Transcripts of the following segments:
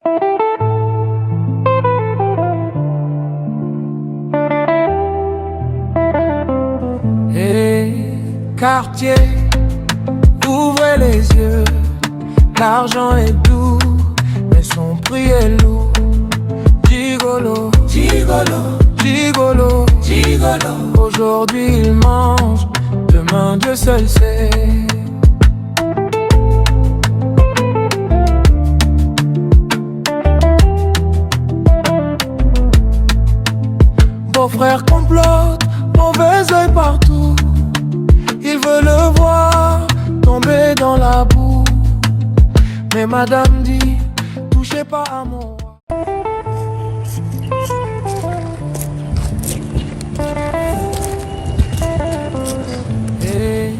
Et quartier, ouvrez les yeux. L'argent est doux, mais son prix est lourd. Gigolo, gigolo, gigolo, gigolo. Aujourd'hui il mange, demain Dieu seul sait. Beau-frère complote, mauvais œil partout. Il veut le voir tomber dans la boue. Mais madame dit, touchez pas à mon roi. Et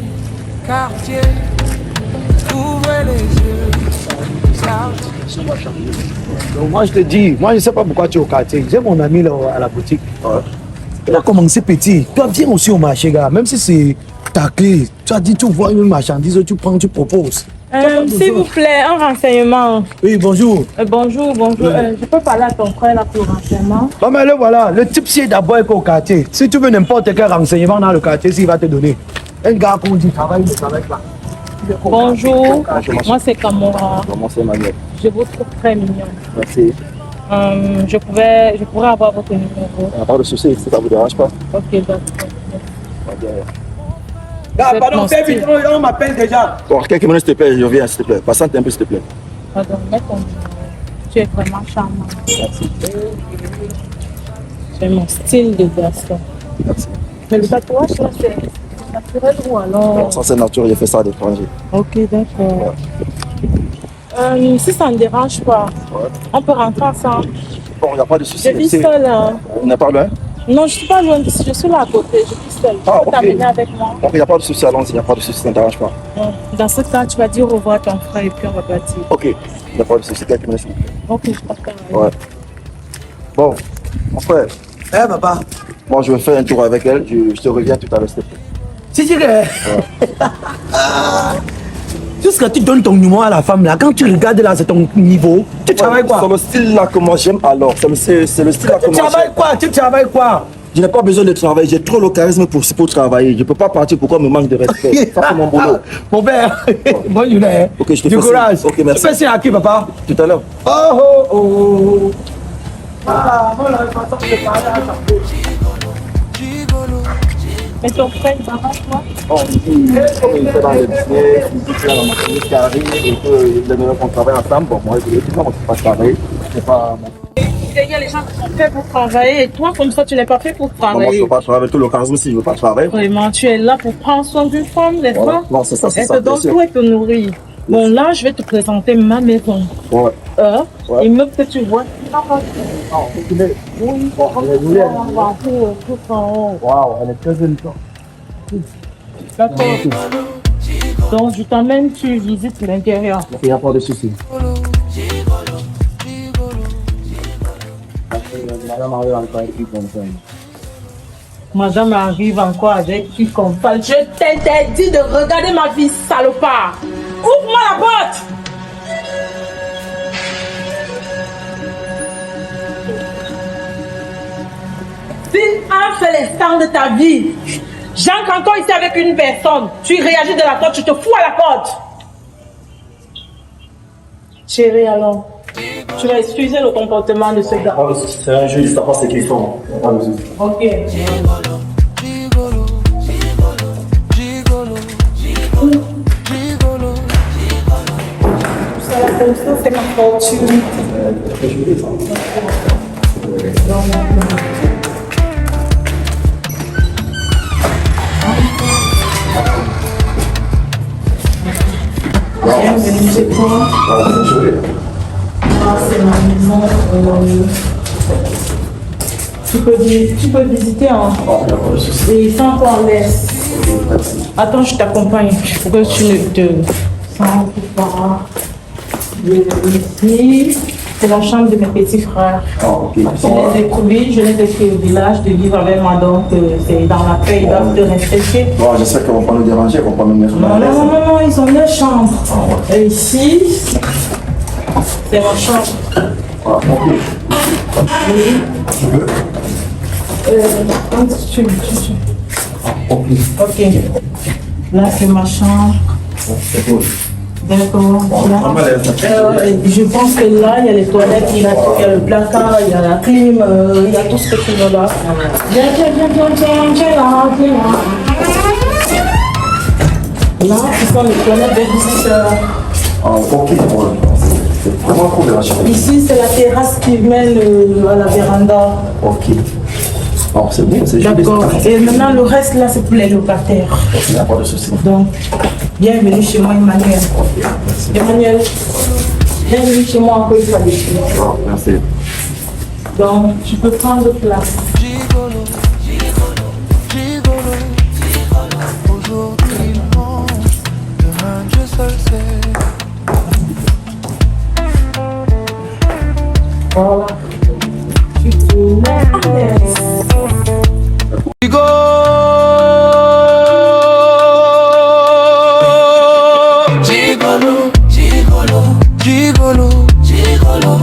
quartier, ouvrez les yeux. Donc moi je te dis, moi je sais pas pourquoi tu es au quartier. J'ai mon ami là à la boutique. Il a commencé petit. Toi viens aussi au marché gars, même si c'est ta clé. Tu as dit tu vois une marchandise, tu prends, tu proposes. S'il vous plaît, un renseignement. Oui, bonjour. Bonjour. Je peux parler à ton frère là pour le renseignement? Non mais le voilà, le type c'est d'abord au quartier. Si tu veux n'importe quel renseignement dans le quartier, s'il va te donner. Un gars qu'on dit travaille, il ne travaille pas. Bonjour, moi c'est Kamora. Comment c'est Manuel? Je vous trouve très mignon. Merci. Je pourrais avoir votre numéro. Il n'y a pas de souci, si ça ne vous dérange pas. Ok, d'accord. Là, pardon, fais vite, on m'appelle déjà. Bon, quelques minutes s'il te plaît, je reviens s'il te plaît. Patiente un peu s'il te plaît. Pardon, mets ton numéro. Tu es vraiment charmant. Merci. C'est mon style de garçon. Merci. Mais le tatouage là, c'est naturel ou alors? Ça c'est naturel, j'ai fait ça à l'étranger. Ok, d'accord. Si ça ne dérange pas, on peut rentrer ensemble. Bon, il n'y a pas de souci. Je vis seule. Hein. On n'est pas loin? Non, je ne suis pas loin d'ici, je suis là à côté, je vis seule. Tu peux t'amener avec moi? Donc il n'y a pas de souci, allons-y, il n'y a pas de souci, ça ne dérange pas. Dans ce cas, tu vas dire au revoir à ton frère et puis on va partir. Ok, il n'y a pas de souci, quelques minutes s'il vous plaît. Ok, je partage. Ouais. Bon, mon frère. Eh papa. Moi je vais faire un tour avec elle, je te reviens tout à l'heure s'il te plaît. Si tu veux. Jusqu'à tu donnes ton numéro à la femme là, quand tu regardes là, c'est ton niveau. Tu travailles quoi? C'est le style là que moi j'aime alors. C'est le style là que moi j'aime. Tu travailles quoi? Je n'ai pas besoin de travailler, j'ai trop le charisme pour travailler. Je ne peux pas partir pourquoi me manque de respect. Ça c'est mon boulot. Mon père, bonne journée. Ok, je te du fais courage. Ok, merci. Tu fais signe à qui, papa? Tout à l'heure. Oh. Voilà, voilà, façon de parler à ta Mais ton frère, il s'arrange quoi? Bon, comme il fait dans le business, il dit qu'il a la marchandise qui arrive et qu'il aimerait qu'on travaille ensemble. Bon, moi je lui ai dit non, c'est pas pareil. C'est pas mon. Il y a les gens qui sont faits pour travailler et toi, comme ça, tu n'es pas fait pour Moi, je ne travailler. veux pas travailler. Tout le charisme, si je ne veux pas travailler. Vraiment, tu es là pour prendre soin d'une femme, n'est-ce Voilà. pas? Non, c'est ça, c'est Elle ça. te donne tout et te nourrit. Bon, là, je vais te présenter ma maison. Ouais. Ouais. Immeuble que tu vois. Oui, Waouh, elle est très élégante. D'accord. Donc, je t'emmène, tu visites l'intérieur. il n'y a pas de souci. Madame arrive encore avec qui comme ça. Madame arrive encore avec qui qu'on parle. Je t'interdis de regarder ma vie, salopard. Ouvre-moi la porte. Si un seul instant de ta vie, j'entre encore ici avec une personne, tu réagis de la porte, tu te fous à la porte. Chérie, alors, tu vas excuser le comportement de ce gars. C'est un jeu, juste après ce qu'ils font. Ok. Gigolo, gigolo, gigolo, gigolo. C'est ma fortune. Bienvenue chez toi. C'est ma maison. Tu peux visiter et sans toi en laisse. Attends, je t'accompagne pour que tu ne te sens pas. Ici, c'est la chambre de mes petits frères. Je les ai trouvés, je les ai fait au village de vivre avec moi, donc c'est dans la paix, ils doivent te respecter. Bon, j'espère qu'ils ne vont pas nous déranger, ils ne vont pas nous mettre Non, mal à l'aise. non, ils ont leur chambre. Et ici, C'est ma chambre. Ah, ok. Oui. Tu veux? Ok. Ok. Là, c'est ma chambre. C'est cool. D'accord. Vraiment, Je pense que là, il y a les toilettes, il y a le placard, il y a la clim, il y a tout ce que tu veux là. Viens là, viens là. Là, ce sont les toilettes de visiteurs. Ah, ok. C'est vraiment cool la chambre. Ici, c'est la terrasse qui mène à la véranda. Ok. Alors, c'est bon, c'est juste. D'accord. Et maintenant, le reste là, c'est pour les locataires. Il n'y a pas de souci. Donc, bienvenue chez moi, Emmanuel. Merci. Emmanuel, bienvenue chez moi encore une fois. Ah, merci. Donc, tu peux prendre place. Gigolo, gigolo, gigolo, gigolo. Aujourd'hui il mange, demain Dieu seul sait. Voilà. Tu te mets à l'aise. Gigolo, gigolo, gigolo, gigolo.